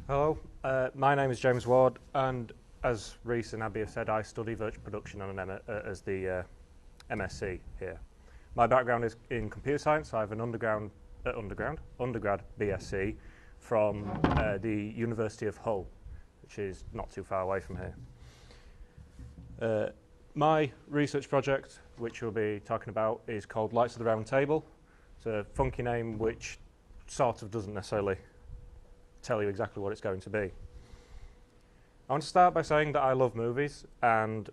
Hello, my name is James Ward, and as Reese and Abby have said, I study virtual production on an as the MSc here. My background is in computer science. I have an undergrad BSc from the University of Hull, which is not too far away from here. My research project, which we'll be talking about, is called Lights of the Round Table. It's a funky name which sort of doesn't necessarily tell you exactly what it's going to be. I want to start by saying that I love movies, and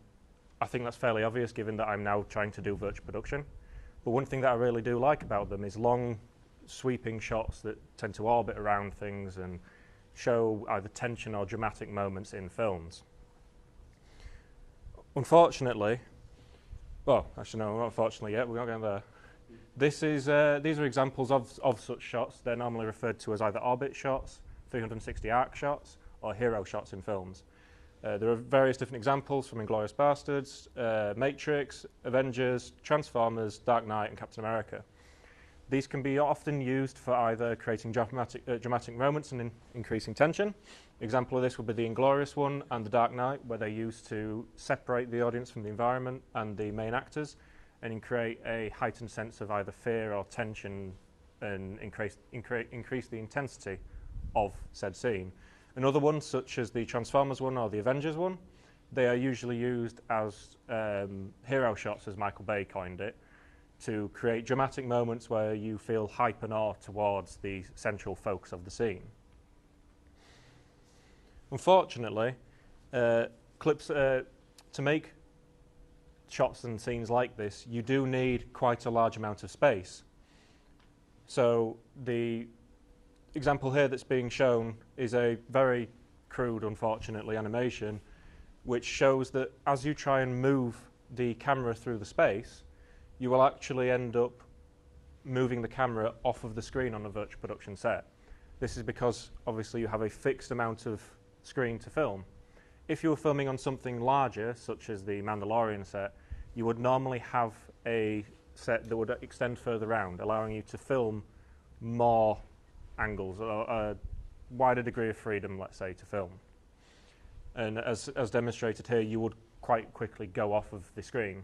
I think that's fairly obvious given that I'm now trying to do virtual production. But one thing that I really do like about them is long, sweeping shots that tend to orbit around things and show either tension or dramatic moments in films. Unfortunately, well, actually no, not unfortunately yet, we're not going there. These are examples of such shots. They're normally referred to as either orbit shots, 360 arc shots, or hero shots in films. There are various different examples from Inglourious Basterds, Matrix, Avengers, Transformers, Dark Knight, and Captain America. These can be often used for either creating dramatic moments and increasing tension. Example of this would be the Inglourious one and the Dark Knight, where they're used to separate the audience from the environment and the main actors and create a heightened sense of either fear or tension and increase the intensity of said scene. Another one, such as the Transformers one or the Avengers one, they are usually used as hero shots, as Michael Bay coined it, to create dramatic moments where you feel hype and awe towards the central focus of the scene. Unfortunately, to make shots and scenes like this, you do need quite a large amount of space. So the example here that's being shown is a very crude, unfortunately, animation which shows that as you try and move the camera through the space, you will actually end up moving the camera off of the screen on a virtual production set. This is because obviously you have a fixed amount of screen to film. If you were filming on something larger, such as the Mandalorian set, you would normally have a set that would extend further around, allowing you to film more angles, or a wider degree of freedom, let's say, to film. And as demonstrated here, you would quite quickly go off of the screen.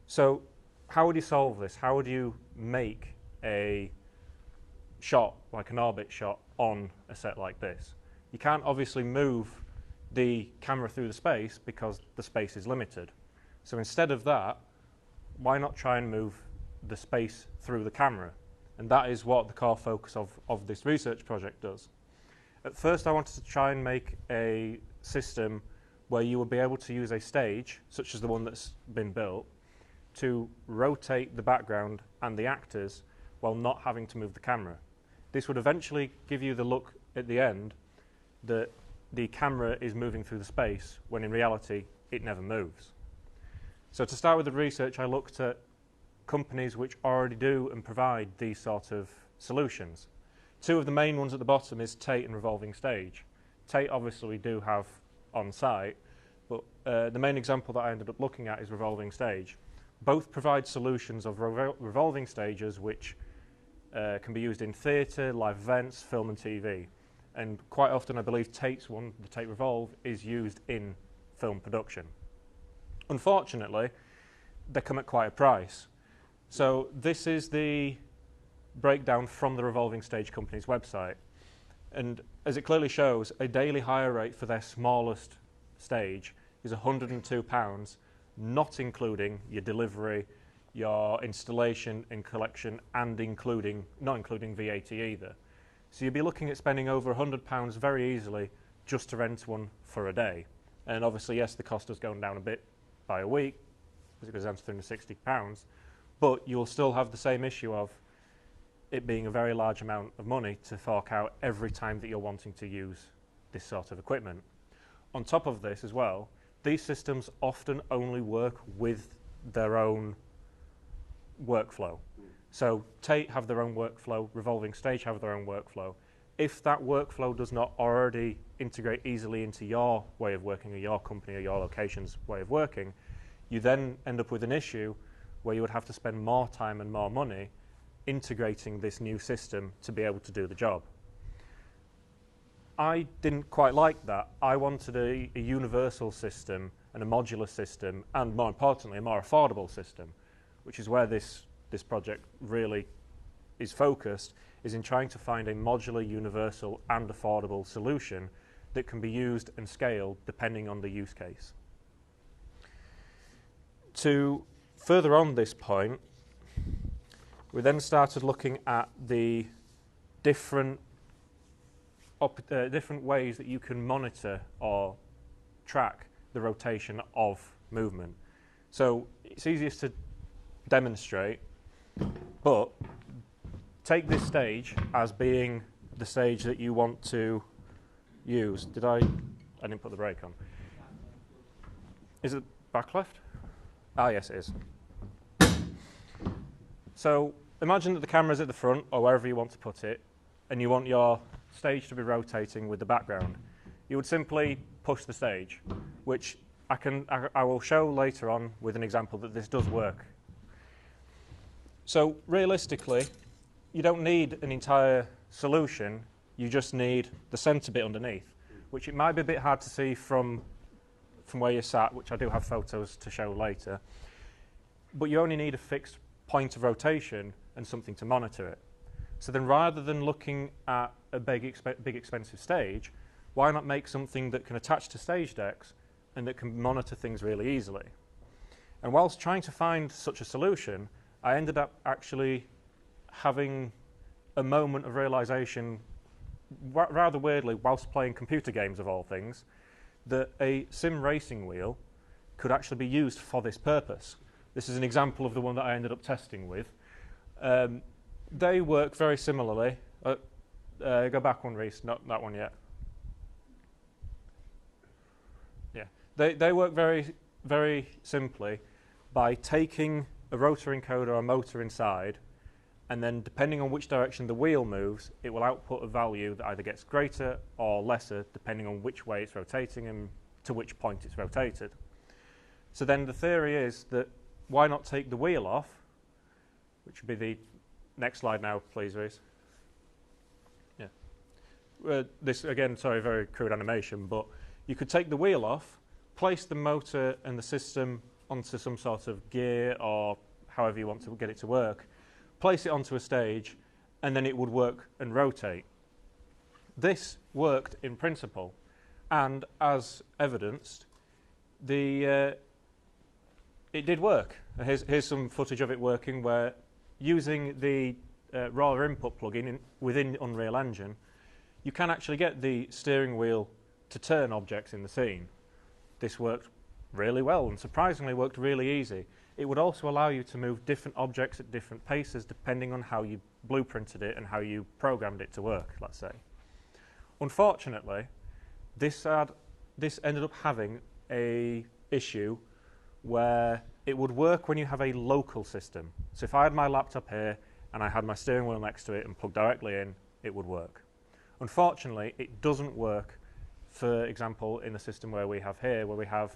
So how would you solve this? How would you make a shot, like an orbit shot, on a set like this? You can't obviously move the camera through the space because the space is limited. So instead of that, why not try and move the space through the camera? And that is what the core focus of this research project does. At first, I wanted to try and make a system where you would be able to use a stage, such as the one that's been built, to rotate the background and the actors while not having to move the camera. This would eventually give you the look at the end that the camera is moving through the space, when in reality, it never moves. So to start with the research, I looked at companies which already do and provide these sort of solutions. Two of the main ones at the bottom is Tate and Revolving Stage. Tate obviously we do have on site, but the main example that I ended up looking at is Revolving Stage. Both provide solutions of revolving stages which can be used in theatre, live events, film and TV. And quite often I believe Tate's one, the Tate Revolve, is used in film production. Unfortunately, they come at quite a price. So this is the breakdown from the Revolving Stage company's website. And as it clearly shows, a daily hire rate for their smallest stage is £102, not including your delivery, your installation and collection, and not including VAT either. So you'd be looking at spending over £100 very easily just to rent one for a day. And obviously, yes, the cost has gone down a bit by a week, as it goes down to £360, but you'll still have the same issue of it being a very large amount of money to fork out every time that you're wanting to use this sort of equipment. On top of this as well, these systems often only work with their own workflow. So Tate have their own workflow, Revolving Stage have their own workflow. If that workflow does not already integrate easily into your way of working, or your company or your location's way of working, you then end up with an issue where you would have to spend more time and more money integrating this new system to be able to do the job. I didn't quite like that. I wanted a universal system and a modular system, and more importantly, a more affordable system, which is where this project really is focused, is in trying to find a modular, universal, and affordable solution that can be used and scaled depending on the use case. To further on this point, we then started looking at the different ways that you can monitor or track the rotation of movement. So it's easiest to demonstrate, but take this stage as being the stage that you want to use. I didn't put the brake on. Is it back left? Ah, yes, it is. So imagine that the camera's at the front, or wherever you want to put it, and you want your stage to be rotating with the background. You would simply push the stage, which I will show later on with an example that this does work. So realistically, you don't need an entire solution, you just need the center bit underneath, which it might be a bit hard to see from where you're sat, which I do have photos to show later. But you only need a fixed point of rotation and something to monitor it. So then rather than looking at a big expensive stage, why not make something that can attach to stage decks and that can monitor things really easily? And whilst trying to find such a solution, I ended up actually having a moment of realization, rather weirdly, whilst playing computer games of all things, that a sim racing wheel could actually be used for this purpose. This is an example of the one that I ended up testing with. They work very similarly. Go back one, Reese, not that one yet. Yeah, they work very, very simply by taking a rotor encoder or a motor inside, and then depending on which direction the wheel moves, it will output a value that either gets greater or lesser depending on which way it's rotating and to which point it's rotated. So then the theory is that why not take the wheel off, which would be the next slide now, please, Reese. Yeah. This, again, sorry, very crude animation, but you could take the wheel off, place the motor and the system onto some sort of gear or however you want to get it to work, place it onto a stage, and then it would work and rotate. This worked in principle, and as evidenced, it did work. Here's some footage of it working where using the raw input plugin within Unreal Engine, you can actually get the steering wheel to turn objects in the scene. This worked really well and surprisingly worked really easy. It would also allow you to move different objects at different paces depending on how you blueprinted it and how you programmed it to work, let's say. Unfortunately, this ended up having an issue where it would work when you have a local system. So if I had my laptop here and I had my steering wheel next to it and plugged directly in, it would work. Unfortunately, it doesn't work, for example, in the system where we have here, where we have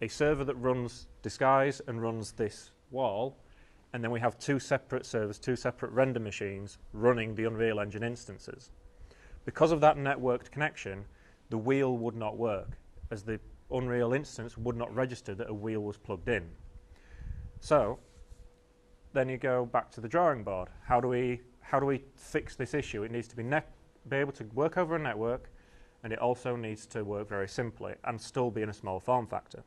a server that runs Disguise and runs this wall, and then we have two separate servers, two separate render machines running the Unreal Engine instances. Because of that networked connection, the wheel would not work, as the Unreal instance would not register that a wheel was plugged in. So then you go back to the drawing board. How do we fix this issue? It needs to be able to work over a network, and it also needs to work very simply and still be in a small form factor.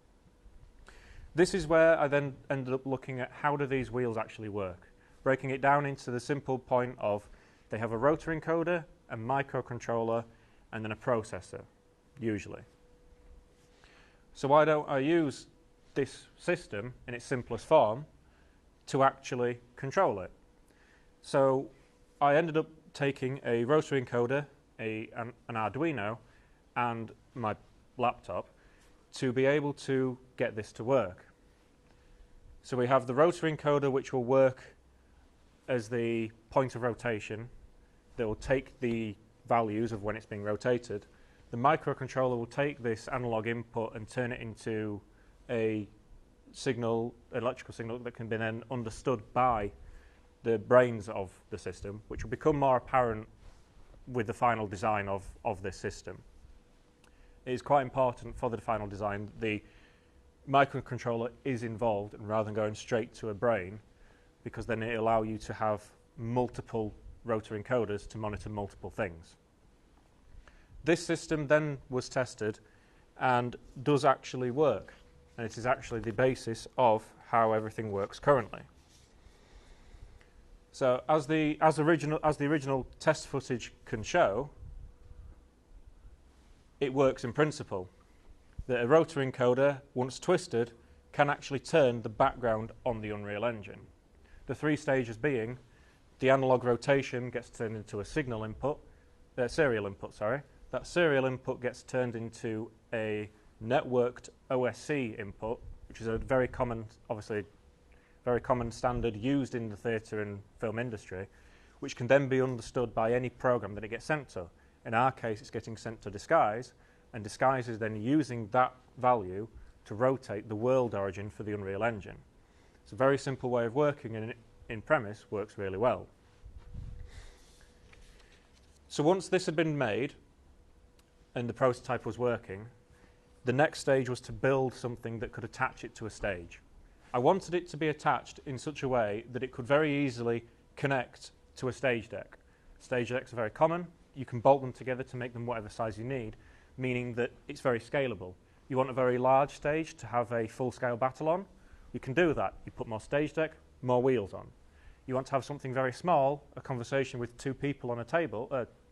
This is where I then ended up looking at how do these wheels actually work, breaking it down into the simple point of they have a rotor encoder, a microcontroller, and then a processor, usually. So why don't I use this system in its simplest form to actually control it? So I ended up taking a rotor encoder, an Arduino, and my laptop to be able to get this to work. So we have the rotor encoder, which will work as the point of rotation that will take the values of when it's being rotated. The microcontroller will take this analog input and turn it into a signal, electrical signal that can be then understood by the brains of the system, which will become more apparent with the final design of this system. It is quite important for the final design that the microcontroller is involved, and rather than going straight to a brain, because then it allows you to have multiple rotor encoders to monitor multiple things. This system then was tested and does actually work, and it is actually the basis of how everything works currently. So as the original test footage can show, it works in principle. That a rotor encoder, once twisted, can actually turn the background on the Unreal Engine. The three stages being, the analog rotation gets turned into a signal input, serial input, sorry. That serial input gets turned into a networked OSC input, which is a very common, obviously, very common standard used in the theatre and film industry, which can then be understood by any program that it gets sent to. In our case, it's getting sent to Disguise, and Disguise is then using that value to rotate the world origin for the Unreal Engine. It's a very simple way of working, and in premise works really well. So once this had been made and the prototype was working, the next stage was to build something that could attach it to a stage. I wanted it to be attached in such a way that it could very easily connect to a stage deck. Stage decks are very common. You can bolt them together to make them whatever size you need, meaning that it's very scalable. You want a very large stage to have a full-scale battle on? You can do that. You put more stage deck, more wheels on. You want to have something very small, a conversation with two people on a table,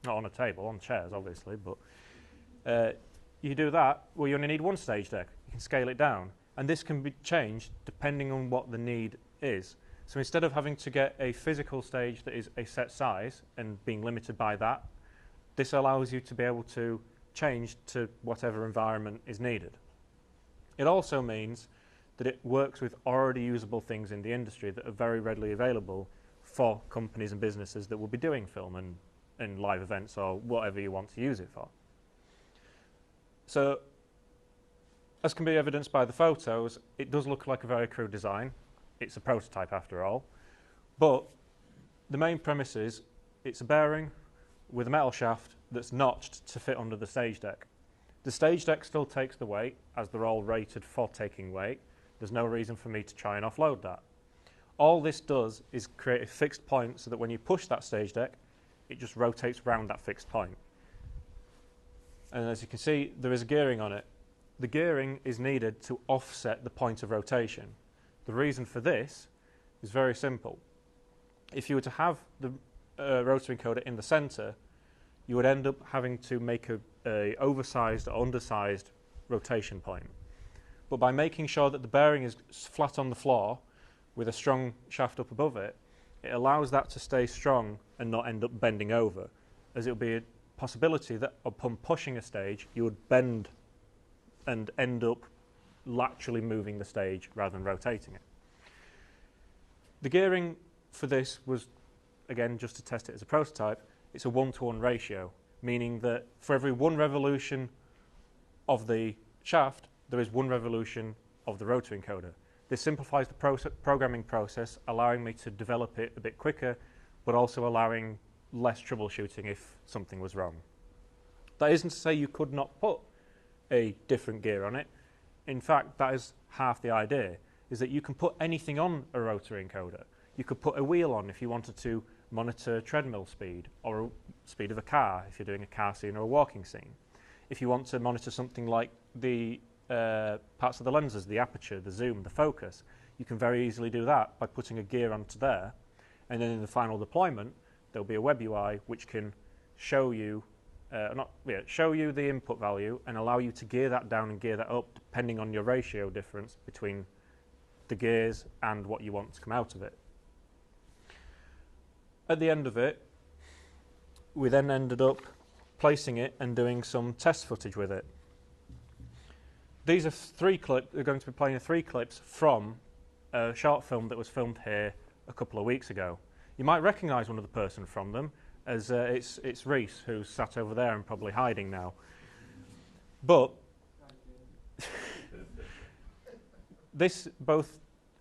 not on a table, on chairs obviously, but you do that, well, you only need one stage deck. You can scale it down. And this can be changed depending on what the need is. So instead of having to get a physical stage that is a set size and being limited by that, this allows you to be able to change to whatever environment is needed. It also means that it works with already usable things in the industry that are very readily available for companies and businesses that will be doing film and live events or whatever you want to use it for. So, as can be evidenced by the photos, it does look like a very crude design. It's a prototype after all. But the main premise is it's a bearing with a metal shaft that's notched to fit under the stage deck. The stage deck still takes the weight, as they're all rated for taking weight. There's no reason for me to try and offload that. All this does is create a fixed point so that when you push that stage deck, it just rotates around that fixed point. And as you can see, there is a gearing on it. The gearing is needed to offset the point of rotation. The reason for this is very simple. If you were to have the rotor encoder in the center, you would end up having to make a oversized or undersized rotation point. But by making sure that the bearing is flat on the floor with a strong shaft up above it, it allows that to stay strong and not end up bending over, as it will be a possibility that upon pushing a stage, you would bend and end up laterally moving the stage rather than rotating it. The gearing for this was, again, just to test it as a prototype, it's a 1-to-1 ratio, meaning that for every one revolution of the shaft, there is one revolution of the rotor encoder. This simplifies the programming process, allowing me to develop it a bit quicker, but also allowing less troubleshooting if something was wrong. That isn't to say you could not put a different gear on it. In fact, that is half the idea, is that you can put anything on a rotor encoder. You could put a wheel on if you wanted to monitor treadmill speed or speed of a car if you're doing a car scene or a walking scene. If you want to monitor something like the parts of the lenses, the aperture, the zoom, the focus, you can very easily do that by putting a gear onto there. And then in the final deployment, there'll be a web UI which can show you show you the input value and allow you to gear that down and gear that up depending on your ratio difference between the gears and what you want to come out of it. At the end of it, we then ended up placing it and doing some test footage with it. These are we're going to be playing 3 clips from a short film that was filmed here a couple of weeks ago. You might recognise one of the person from them, as it's Reese, who's sat over there and probably hiding now. But this both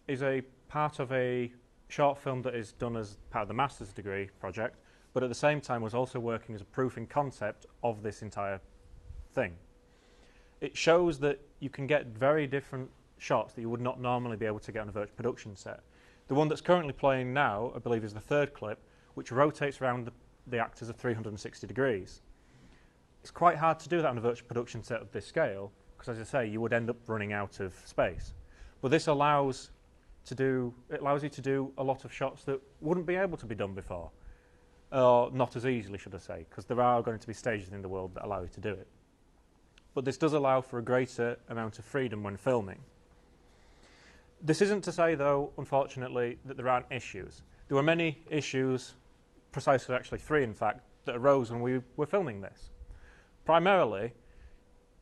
is a part of a short film that is done as part of the master's degree project, but at the same time was also working as a proof in concept of this entire thing. It shows that you can get very different shots that you would not normally be able to get on a virtual production set. The one that's currently playing now, I believe, is the third clip, which rotates around the actors at 360 degrees. It's quite hard to do that on a virtual production set of this scale, because as I say, you would end up running out of space. But this allows you to do a lot of shots that wouldn't be able to be done before. Or not as easily, should I say, because there are going to be stages in the world that allow you to do it. But this does allow for a greater amount of freedom when filming. This isn't to say, though, unfortunately, that there aren't issues. There were many issues, precisely actually 3 in fact, that arose when we were filming this. Primarily,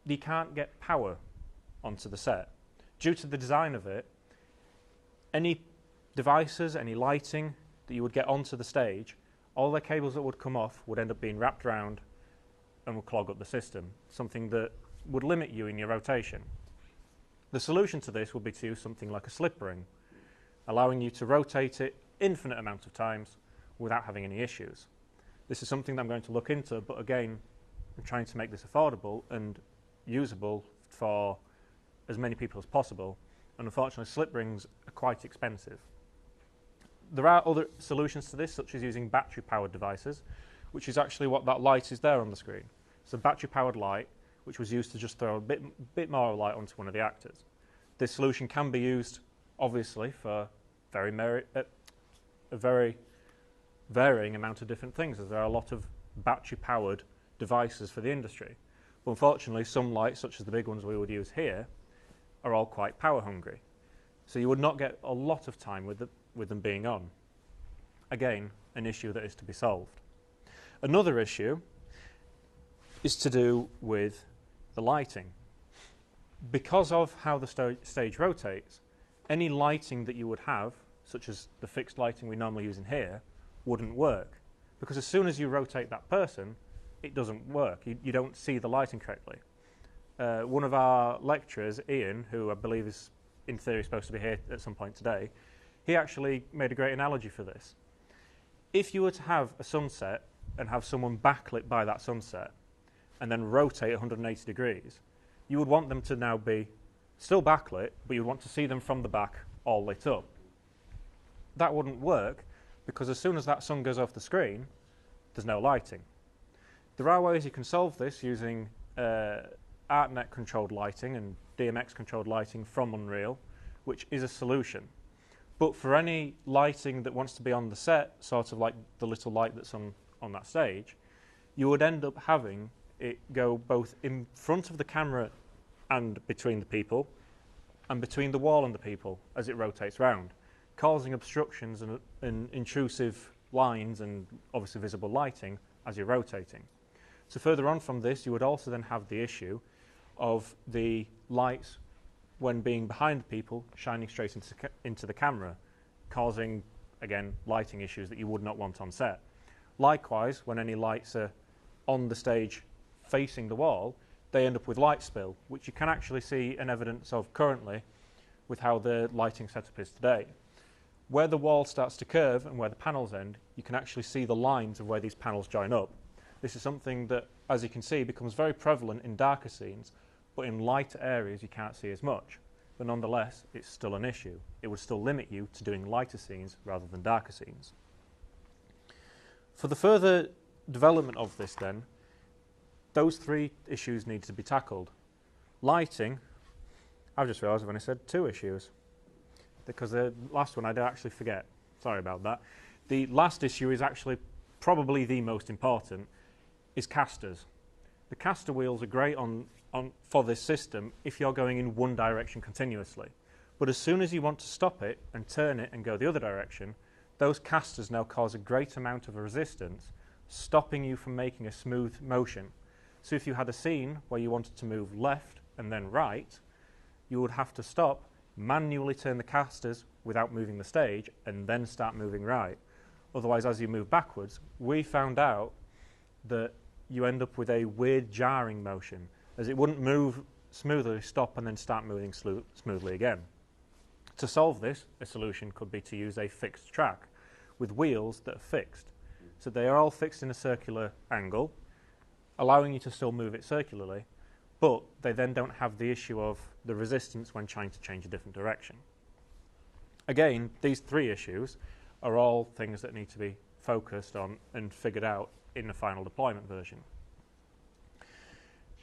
you can't get power onto the set. Due to the design of it, any devices, any lighting that you would get onto the stage, all the cables that would come off would end up being wrapped around and would clog up the system, something that would limit you in your rotation. The solution to this would be to use something like a slip ring, allowing you to rotate it infinite amount of times without having any issues. This is something that I'm going to look into, but again, I'm trying to make this affordable and usable for as many people as possible, and unfortunately slip rings are quite expensive. There are other solutions to this, such as using battery-powered devices, which is actually what that light is there on the screen. It's a battery-powered light, which was used to just throw a bit more light onto one of the actors. This solution can be used, obviously, for a very varying amount of different things, as there are a lot of battery-powered devices for the industry. But unfortunately, some lights, such as the big ones we would use here, are all quite power-hungry. So you would not get a lot of time with them being on. Again, an issue that is to be solved. Another issue is to do with the lighting. Because of how the stage rotates, any lighting that you would have, such as the fixed lighting we normally use in here, wouldn't work. Because as soon as you rotate that person, it doesn't work. You don't see the lighting correctly. One of our lecturers, Ian, who I believe is in theory supposed to be here at some point today, he actually made a great analogy for this. If you were to have a sunset and have someone backlit by that sunset and then rotate 180 degrees, you would want them to now be still backlit, but you would want to see them from the back all lit up. That wouldn't work because as soon as that sun goes off the screen, there's no lighting. There are ways you can solve this using ArtNet controlled lighting and DMX controlled lighting from Unreal, which is a solution. But for any lighting that wants to be on the set, sort of like the little light that's on that stage, you would end up having it go both in front of the camera and between the people, and between the wall and the people as it rotates round, causing obstructions and intrusive lines and obviously visible lighting as you're rotating. So further on from this, you would also then have the issue of the lights, when being behind people, shining straight into the camera, causing, again, lighting issues that you would not want on set. Likewise, when any lights are on the stage facing the wall, they end up with light spill, which you can actually see an evidence of currently with how the lighting setup is today. Where the wall starts to curve and where the panels end, you can actually see the lines of where these panels join up. This is something that, as you can see, becomes very prevalent in darker scenes, but in lighter areas you can't see as much. But nonetheless, it's still an issue. It would still limit you to doing lighter scenes rather than darker scenes. For the further development of this then, those 3 issues need to be tackled. Lighting, I've just realised when I said 2 issues, because the last one I did actually forget. Sorry about that. The last issue is actually probably the most important, is casters. The caster wheels are great for this system if you're going in one direction continuously. But as soon as you want to stop it and turn it and go the other direction, those casters now cause a great amount of resistance, stopping you from making a smooth motion. So if you had a scene where you wanted to move left and then right, you would have to stop, manually turn the casters without moving the stage, and then start moving right. Otherwise, as you move backwards, we found out that you end up with a weird jarring motion, as it wouldn't move smoothly, stop and then start moving smoothly again. To solve this, a solution could be to use a fixed track with wheels that are fixed. So they are all fixed in a circular angle, allowing you to still move it circularly, but they then don't have the issue of the resistance when trying to change a different direction. Again, these three issues are all things that need to be focused on and figured out in the final deployment version.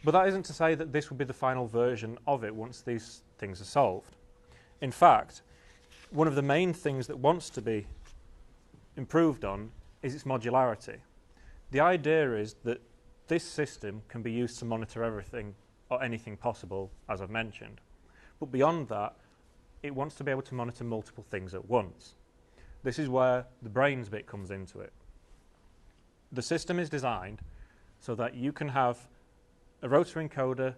But that isn't to say that this will be the final version of it once these things are solved. In fact, one of the main things that wants to be improved on is its modularity. The idea is that this system can be used to monitor everything or anything possible, as I've mentioned. But beyond that, it wants to be able to monitor multiple things at once. This is where the brains bit comes into it. The system is designed so that you can have a rotary encoder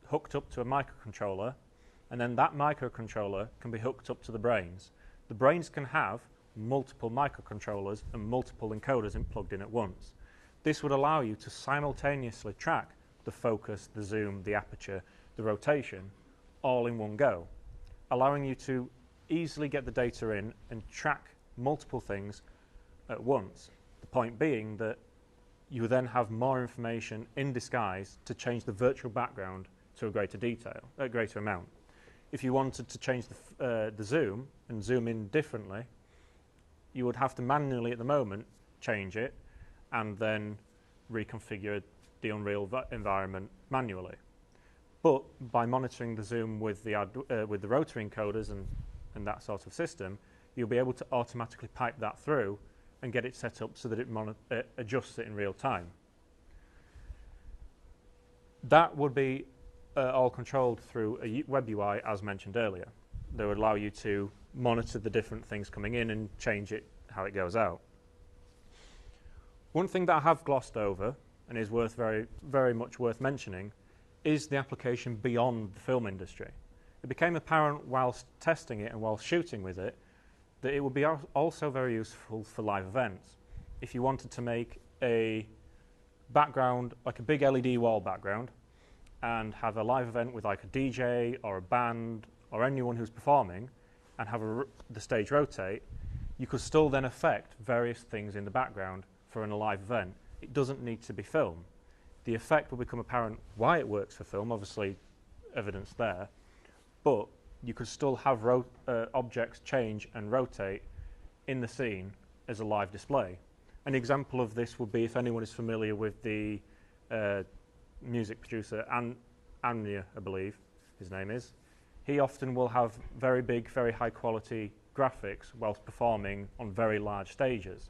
hooked up to a microcontroller, and then that microcontroller can be hooked up to the brains. The brains can have multiple microcontrollers and multiple encoders plugged in at once. This would allow you to simultaneously track the focus, the zoom, the aperture, the rotation, all in one go, allowing you to easily get the data in and track multiple things at once. The point being that you then have more information in disguise to change the virtual background to a greater amount. If you wanted to change the zoom and zoom in differently, you would have to manually at the moment change it and then reconfigure the Unreal environment manually. But by monitoring the zoom with the rotary encoders and that sort of system, you'll be able to automatically pipe that through and get it set up so that it adjusts it in real time. That would be all controlled through a web UI, as mentioned earlier. That would allow you to monitor the different things coming in and change it how it goes out. One thing that I have glossed over and is very much worth mentioning is the application beyond the film industry. It became apparent whilst testing it and whilst shooting with it that it would be also very useful for live events. If you wanted to make a background, like a big LED wall background, and have a live event with like a DJ or a band or anyone who's performing, and have the stage rotate, you could still then affect various things in the background for a live event. It doesn't need to be film. The effect will become apparent why it works for film, obviously evidence there, but you could still have objects change and rotate in the scene as a live display. An example of this would be if anyone is familiar with the music producer, Anya, I believe his name is. He often will have very big, very high quality graphics whilst performing on very large stages.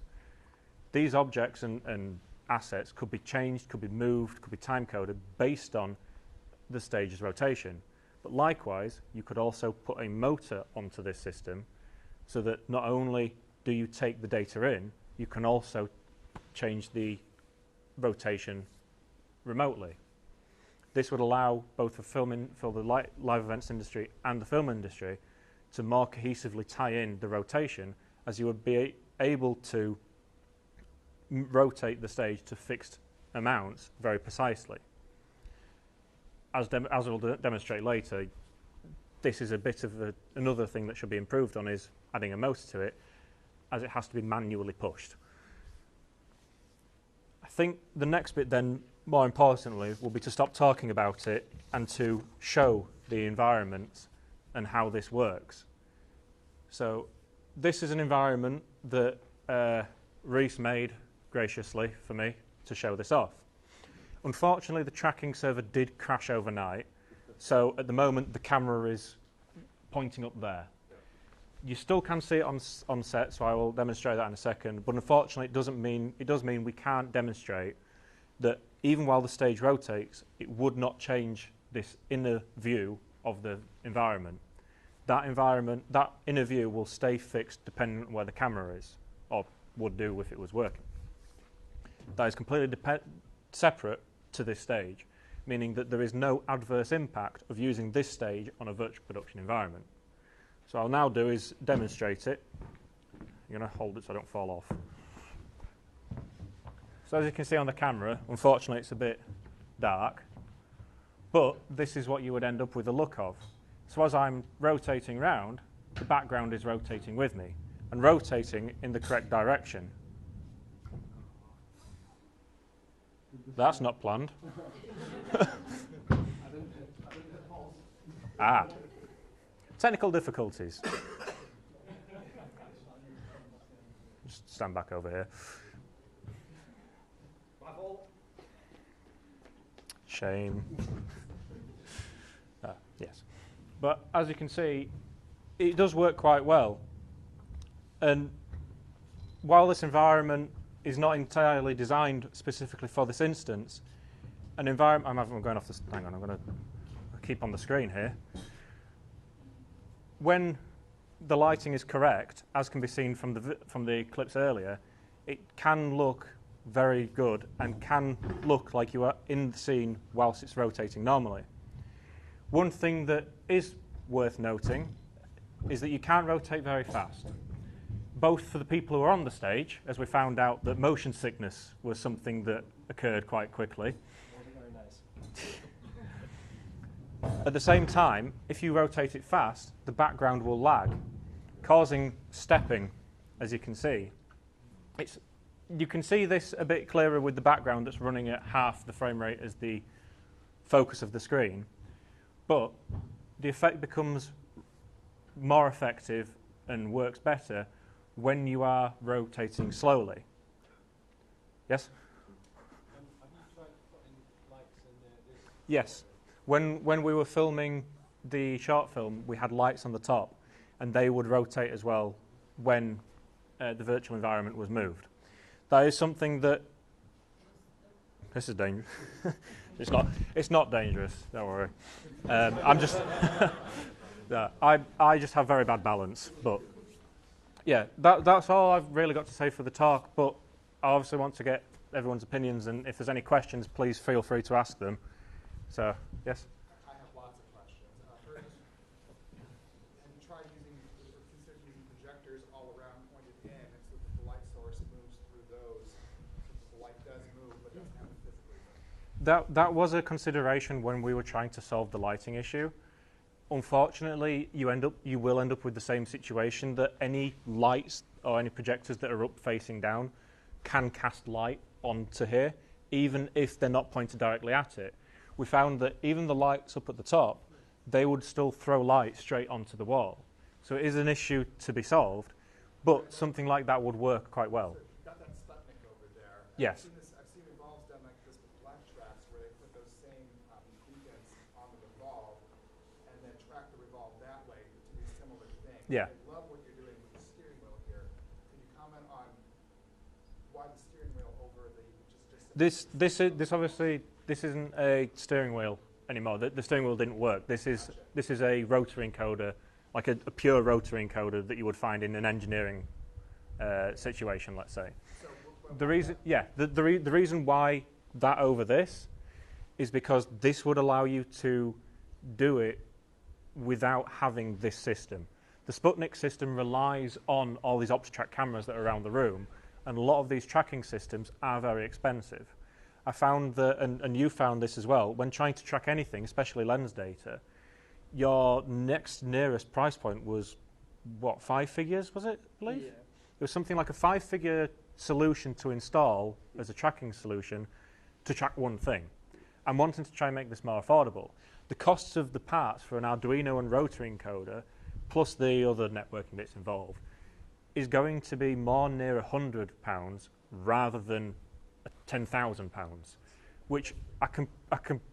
These objects and assets could be changed, could be moved, could be time-coded based on the stage's rotation. But likewise, you could also put a motor onto this system so that not only do you take the data in, you can also change the rotation remotely. This would allow both for the live events industry and the film industry to more cohesively tie in the rotation, as you would be able to rotate the stage to fixed amounts very precisely. As we'll demonstrate later, this is a bit of another thing that should be improved on, is adding a motor to it, as it has to be manually pushed. I think the next bit then, more importantly, will be to stop talking about it and to show the environment and how this works. So this is an environment that Reese made graciously for me to show this off. Unfortunately, the tracking server did crash overnight, so at the moment the camera is pointing up there. You still can see it on set, so I will demonstrate that in a second, but unfortunately it does mean we can't demonstrate that even while the stage rotates, it would not change this inner view of the environment. That inner view will stay fixed depending on where the camera is, or would do if it was working. That is completely separate to this stage, meaning that there is no adverse impact of using this stage on a virtual production environment. So what I'll now do is demonstrate it. I'm going to hold it so I don't fall off. So as you can see on the camera, unfortunately it's a bit dark, but this is what you would end up with a look of. So as I'm rotating round, the background is rotating with me, and rotating in the correct direction. That's not planned. Ah. Technical difficulties. Just stand back over here. Shame. Yes. But as you can see, it does work quite well. And while this environment is not entirely designed specifically for this instance, an environment, I'm going off this, hang on, I'm going to keep on the screen here. When the lighting is correct, as can be seen from the clips earlier, it can look very good and can look like you are in the scene whilst it's rotating normally. One thing that is worth noting is that you can't rotate very fast, both for the people who are on the stage, as we found out that motion sickness was something that occurred quite quickly. Very nice. At the same time, if you rotate it fast, the background will lag, causing stepping, as you can see. You can see this a bit clearer with the background that's running at half the frame rate as the focus of the screen, but the effect becomes more effective and works better when you are rotating slowly. Yes? Have you tried putting lights in this? Yes. When we were filming the short film, we had lights on the top, and they would rotate as well when the virtual environment was moved. That is something that... This is dangerous. It's not dangerous, don't worry. I'm just... I just have very bad balance, but... Yeah, that's all I've really got to say for the talk, but I obviously want to get everyone's opinions, and if there's any questions, please feel free to ask them. So, yes? I have lots of questions. First, have you tried using, or considered using projectors all around pointed in, and so that the light source moves through those, so that the light does move, but doesn't have to physically move? That was a consideration when we were trying to solve the lighting issue. Unfortunately, you will end up with the same situation that any lights or any projectors that are up facing down can cast light onto here, even if they're not pointed directly at it. We found that even the lights up at the top, they would still throw light straight onto the wall. So it is an issue to be solved, but something like that would work quite well. So you've got that Sputnik over there. Yes. I've seen Revolve's done like this with flat tracks, where they put those same beacons on the Revolve, and then track the Revolve that way to do a similar thing. Yeah. I love what you're doing with the steering wheel here. Can you comment on why the steering wheel over the This obviously isn't a steering wheel anymore. The steering wheel didn't work. This is a rotary encoder, like a pure rotary encoder that you would find in an engineering situation, let's say. So The reason why that over this is because this would allow you to do it without having this system. The Sputnik system relies on all these OptiTrack cameras that are around the room, and a lot of these tracking systems are very expensive. I found that, and you found this as well, when trying to track anything, especially lens data, your next nearest price point was, what, 5 figures, was it, I believe? Yeah. It was something like a 5-figure solution to install as a tracking solution to track one thing. I'm wanting to try and make this more affordable. The costs of the parts for an Arduino and rotary encoder, plus the other networking bits involved, is going to be more near £100 rather than £10,000, which I can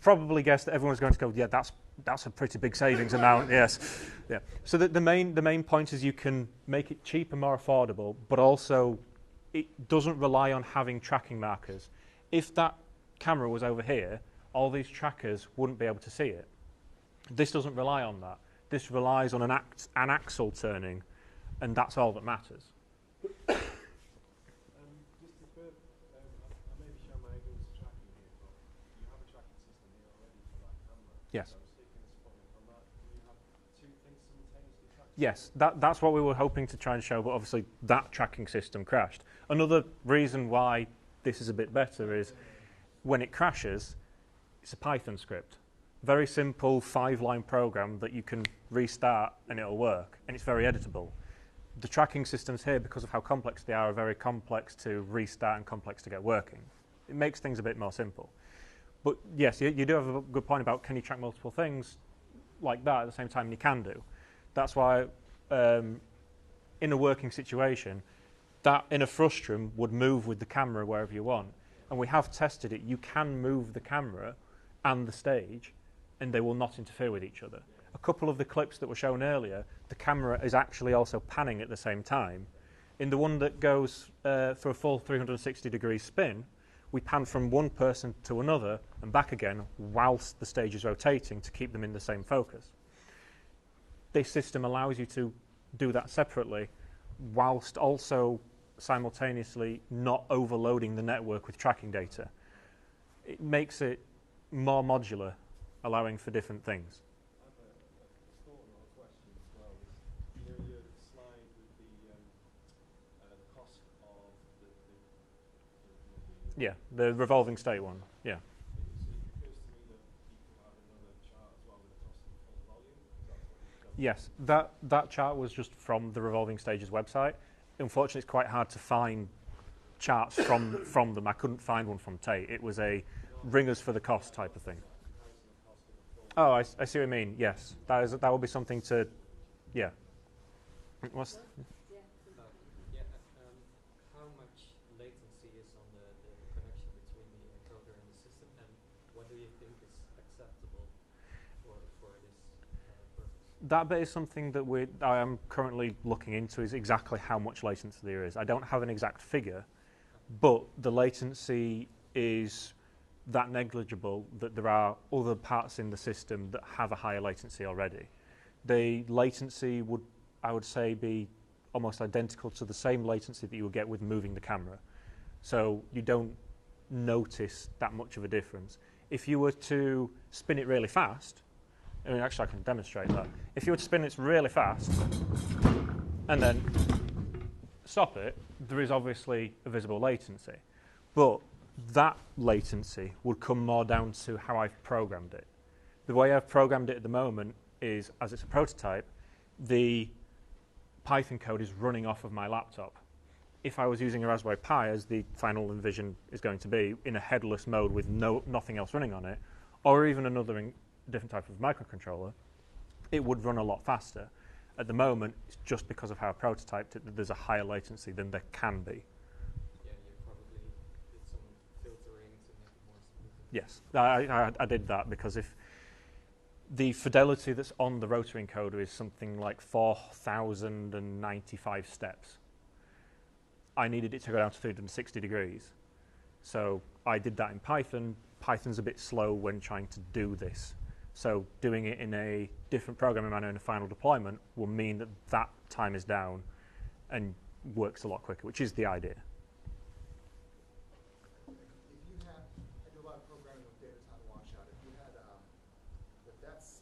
probably guess that everyone's going to go, yeah, that's a pretty big savings amount. Yes, yeah. So the main point is you can make it cheaper, more affordable, but also it doesn't rely on having tracking markers. If that camera was over here, all these trackers wouldn't be able to see it. This doesn't rely on that. This relies on an axle turning, and that's all that matters. Just to further, I may be showing my ignorance of tracking here, but you have a tracking system here already for that camera. Yes. So sticking a Sputnik on that, do you have two things simultaneously tracking? Yes, that's what we were hoping to try and show, but obviously that tracking system crashed. Another reason why this is a bit better is when it crashes, it's a Python script. Very simple 5-line program that you can restart and it'll work, and it's very editable. The tracking systems here, because of how complex they are very complex to restart and complex to get working. It makes things a bit more simple. But yes, you do have a good point about can you track multiple things like that at the same time, and you can do. That's why in a working situation, that in a frustrum would move with the camera wherever you want. And we have tested it. You can move the camera and the stage, and they will not interfere with each other. A couple of the clips that were shown earlier, the camera is actually also panning at the same time. In the one that goes for a full 360-degree spin, we pan from one person to another and back again whilst the stage is rotating to keep them in the same focus. This system allows you to do that separately whilst also simultaneously not overloading the network with tracking data. It makes it more modular, allowing for different things. I have a thought or a question as well. Your slide with the cost of Yeah, the revolving state one. Yeah. It occurs to me that you could have another chart as well with the cost of full volume. Is that what you've done? Yes, that chart was just from the Revolving Stages website. Unfortunately, it's quite hard to find charts from them. I couldn't find one from Tate. It was a ringers for the cost type of thing. Oh, I see what you mean. Yes, that would be something to, yeah. What's how much latency is on the connection between the encoder and the system, and what do you think is acceptable for this purpose? That bit is something that I am currently looking into, is exactly how much latency there is. I don't have an exact figure, but the latency is that negligible that there are other parts in the system that have a higher latency already. The latency would, I would say, be almost identical to the same latency that you would get with moving the camera. So you don't notice that much of a difference. If you were to spin it really fast, I mean, actually I can demonstrate that. If you were to spin it really fast and then stop it, there is obviously a visible latency. But that latency would come more down to how I've programmed it. The way I've programmed it at the moment is, as it's a prototype, the Python code is running off of my laptop. If I was using a Raspberry Pi, as the final envision is going to be, in a headless mode with nothing else running on it, or even another different type of microcontroller, it would run a lot faster. At the moment, it's just because of how I prototyped it that there's a higher latency than there can be. Yeah, you probably did some filtering to make it more smooth. Yes, I did that because if the fidelity that's on the rotary encoder is something like 4,095 steps, I needed it to go down to 360 degrees. So I did that in Python. Python's a bit slow when trying to do this. So doing it in a different programming manner in a final deployment will mean that that time is down and works a lot quicker, which is the idea. If you had, I do a lot of programming with data time washout. If you had, if that's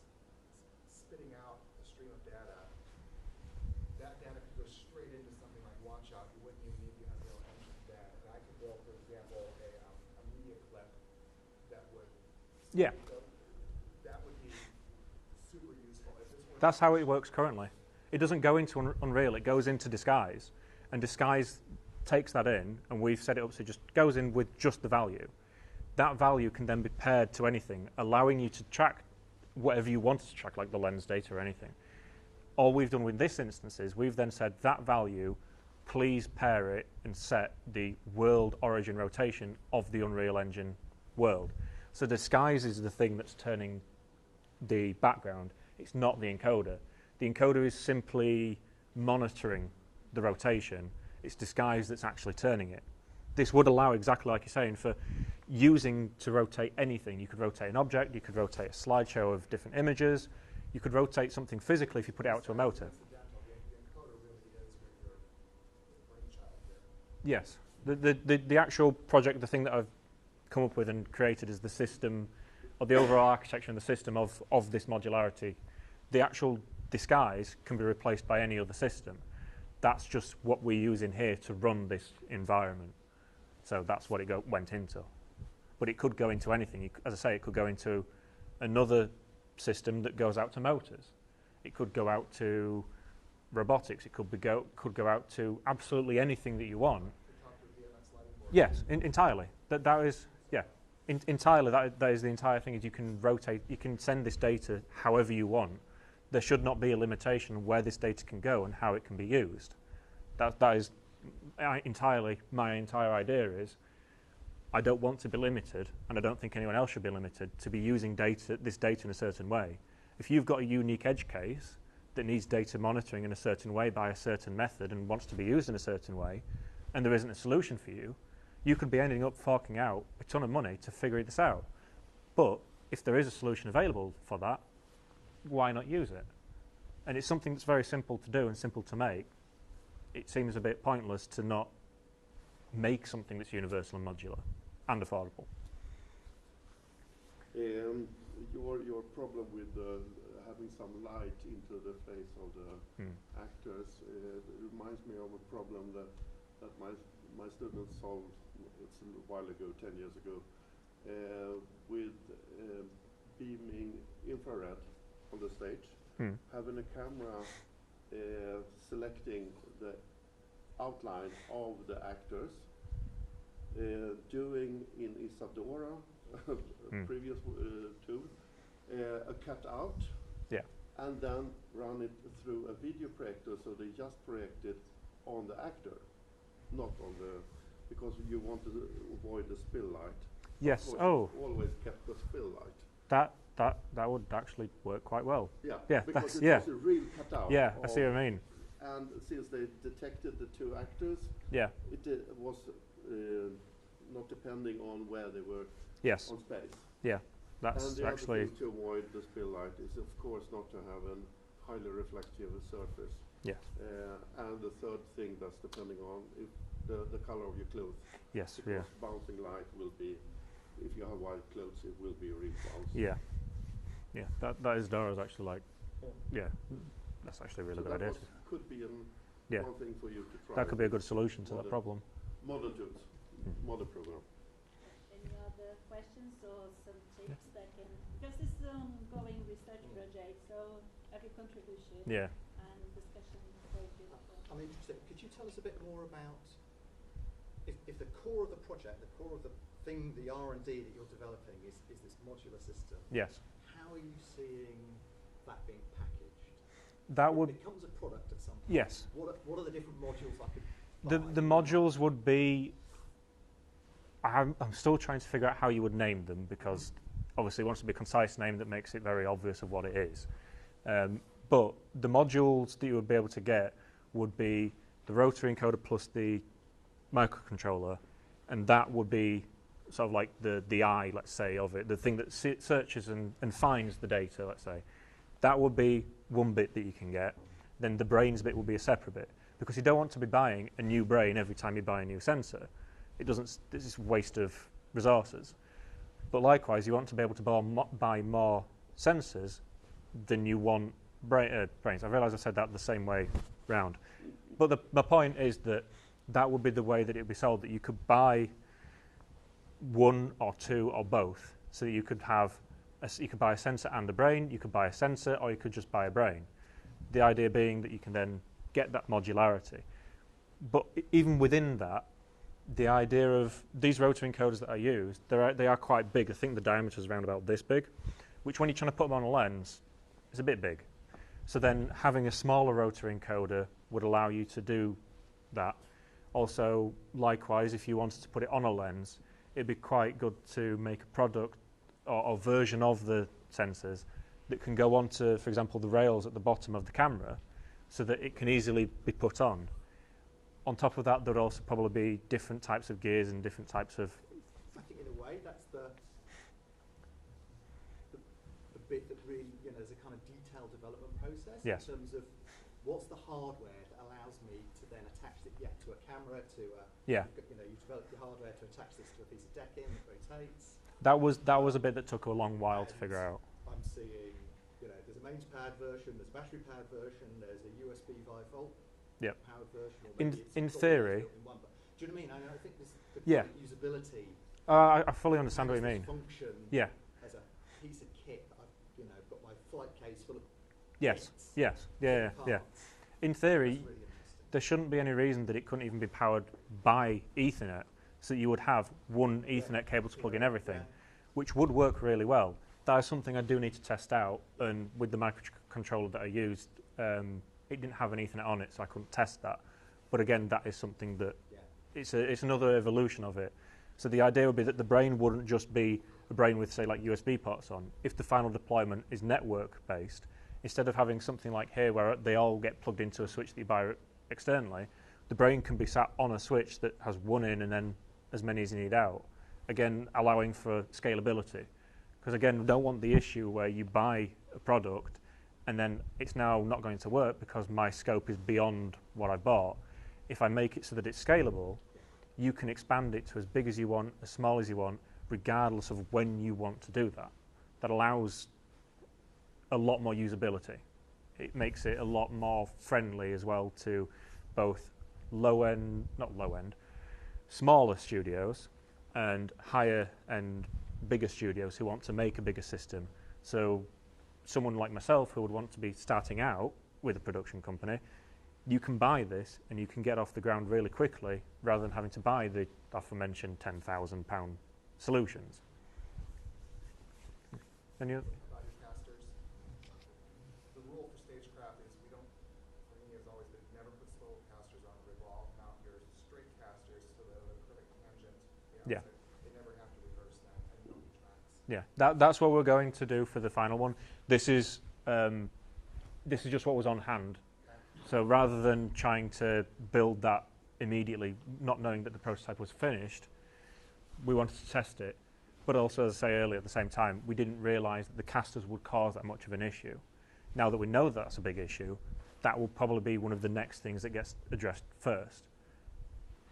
spitting out a stream of data, that data could go straight into something like washout. You wouldn't even need the Unreal Engine for that. And I could build, for example, a media clip that would. Yeah. That would be super useful. If this were That's how it works currently. It doesn't go into Unreal, it goes into Disguise. And Disguise takes that in, and we've set it up so it just goes in with just the value. That value can then be paired to anything, allowing you to track whatever you want to track, like the lens data or anything. All we've done with this instance is we've then said that value, please pair it and set the world origin rotation of the Unreal Engine world. So Disguise is the thing that's turning the background. It's not the encoder. The encoder is simply monitoring the rotation. It's Disguise that's actually turning it. This would allow, exactly like you're saying, for using to rotate anything. You could rotate an object, you could rotate a slideshow of different images, you could rotate something physically if you put it out to a motor. the encoder really is your brainchild there. Yes. The actual project, the thing that I've come up with and created is the system, or the overall architecture and the system of this modularity. The actual Disguise can be replaced by any other system. That's just what we use in here to run this environment. So that's what it went into. But it could go into anything. As I say, it could go into another system that goes out to motors. It could go out to robotics. It could go out to absolutely anything that you want. Could talk to a VMX lighting board. Yes, entirely. That is, yeah, entirely. That is the entire thing. Is you can rotate, you can send this data however you want. There should not be a limitation on where this data can go and how it can be used. That is entirely my entire idea. Is I don't want to be limited, and I don't think anyone else should be limited to be using this data in a certain way. If you've got a unique edge case that needs data monitoring in a certain way by a certain method and wants to be used in a certain way, and there isn't a solution for you, you could be ending up forking out a ton of money to figure this out. But if there is a solution available for that, why not use it? And it's something that's very simple to do and simple to make. It seems a bit pointless to not make something that's universal and modular and affordable. Your problem with having some light into the face of the actors reminds me of a problem that my students solved it's a while ago, 10 years ago, with beaming infrared on the stage, having a camera selecting the outline of the actors, doing in Isadora, previous tool, a cutout, and then run it through a video projector, so they just project it on the actor, not on the, because you want to avoid the spill light. Yes. Always kept the spill light. That would actually work quite well. Yeah. Yeah. Because it was a real cutout. Yeah, I see what I mean. And since they detected the two actors, it was not depending on where they were on space. Yeah, that's and the actually. other thing to avoid the spill light is, of course, not to have a highly reflective surface. Yes. And the third thing that's depending on if the color of your clothes. Yes. Because bouncing light will be, if you have white clothes, it will be real bounce. Yeah. Yeah. That is Dora's actually like. Yeah. That's actually a really good idea. Could be one thing for you to try. That could be a good solution to that problem. Modern tools, modern program. Any other questions or some tips that can, because this is an ongoing research project, so every contribution and discussion is very good. I'm interested, could you tell us a bit more about if the core of the project, the core of the thing, the R&D that you're developing is this modular system? Yes. How are you seeing that being packaged? That would. It becomes a product at some point. Yes. What are the different modules I could buy? The modules would be. I'm still trying to figure out how you would name them, because obviously it wants to be a concise name that makes it very obvious of what it is. But the modules that you would be able to get would be the rotary encoder plus the microcontroller, and that would be sort of like the eye, let's say, of it, the thing that searches and finds the data, let's say. That would be one bit that you can get. Then the brains bit will be a separate bit, because you don't want to be buying a new brain every time you buy a new sensor. It doesn't. This is waste of resources. But likewise, you want to be able to buy more sensors than you want brains. I realise I said that the same way round. But my point is that would be the way that it would be sold. That you could buy one or two or both, so that you could have. You could buy a sensor and a brain, you could buy a sensor, or you could just buy a brain. The idea being that you can then get that modularity. But even within that, the idea of these rotary encoders that are used, they are quite big. I think the diameter is around about this big, which when you're trying to put them on a lens, is a bit big. So then having a smaller rotary encoder would allow you to do that. Also, likewise, if you wanted to put it on a lens, it'd be quite good to make a product or version of the sensors that can go onto, for example, the rails at the bottom of the camera, so that it can easily be put on. On top of that, there would also probably be different types of gears and different types of. I think in a way that's the bit that really, there's a kind of detailed development process in terms of what's the hardware that allows me to then attach it to a camera, to a, you develop the hardware to attach this to a piece of decking that rotates. That was a bit that took a long while to figure out. I'm seeing, there's a mains pad version, there's a battery pad version, there's a USB 5-volt powered version. Or in theory. Do you know what I mean? I think this usability. I fully understand what you mean. Function as a piece of kit that I've got my flight case full of. Yes. In theory, there shouldn't be any reason that it couldn't even be powered by Ethernet. so that you would have one Ethernet cable to plug in everything, which would work really well. That is something I do need to test out, and with the microcontroller that I used, it didn't have an Ethernet on it, so I couldn't test that. But again, that is something that it's another evolution of it. So the idea would be that the brain wouldn't just be a brain with, say, like USB ports on. If the final deployment is network-based, instead of having something like here where they all get plugged into a switch that you buy externally, the brain can be sat on a switch that has one in and then as many as you need out. Again, allowing for scalability. Because again, we don't want the issue where you buy a product and then it's now not going to work because my scope is beyond what I bought. If I make it so that it's scalable, you can expand it to as big as you want, as small as you want, regardless of when you want to do that. That allows a lot more usability. It makes it a lot more friendly as well to both smaller studios and higher and bigger studios who want to make a bigger system. So someone like myself who would want to be starting out with a production company, you can buy this and you can get off the ground really quickly rather than having to buy the aforementioned £10,000 solutions. Any other? About your casters. The rule for stagecraft is we don't, for me, has always been never put swivel casters on a revolve, mount your straight casters to the acrylic tangent. Yeah. They never have to reverse that, and you don't need tracks. Yeah, that's what we're going to do for the final one. This is just what was on hand. So rather than trying to build that immediately, not knowing that the prototype was finished, we wanted to test it. But also, as I say earlier, at the same time, we didn't realise that the casters would cause that much of an issue. Now that we know that's a big issue, that will probably be one of the next things that gets addressed first,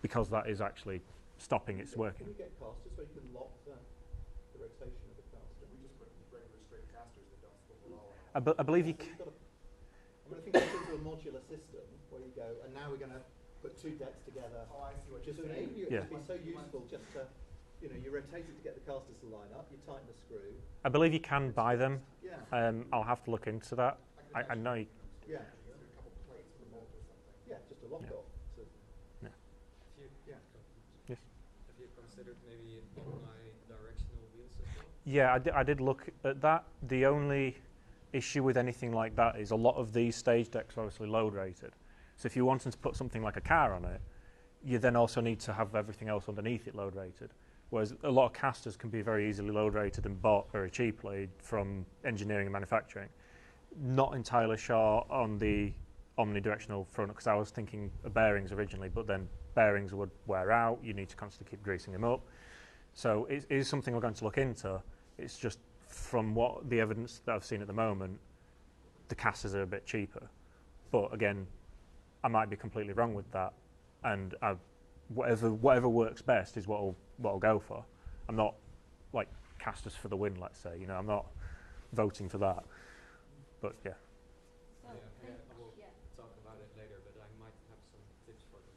because that is actually stopping its working. Can you get casters so you can lock the rotation of the caster? We just put regular straight casters that don't swivel at all. I believe you So I mean, I think it's into a modular system where you go, and now we're going to put two decks together. Oh, I see what you're Just saying. Yeah. it'd be so useful just to, you rotate it to get the casters to line up, you tighten the screw. I believe you can buy them. Yeah. I'll have to look into that. I know. Yeah. A couple plates with a bolt or something. Yeah, just a lock Yeah. off. So, Have you, yeah. Yes. have you considered maybe an omnidirectional wheel system? Yeah, I did look at that. The only issue with anything like that is a lot of these stage decks are obviously load rated. So if you wanted to put something like a car on it, you then also need to have everything else underneath it load rated. Whereas a lot of casters can be very easily load rated and bought very cheaply from engineering and manufacturing. Not entirely sure on the omnidirectional front, because I was thinking of bearings originally, but then bearings would wear out, you need to constantly keep greasing them up. So it is something we're going to look into. It's just from what the evidence that I've seen at the moment, the casters are a bit cheaper. But again, I might be completely wrong with that, and whatever works best is what I'll go for. I'm not like casters for the win, let's say. I'm not voting for that. But yeah.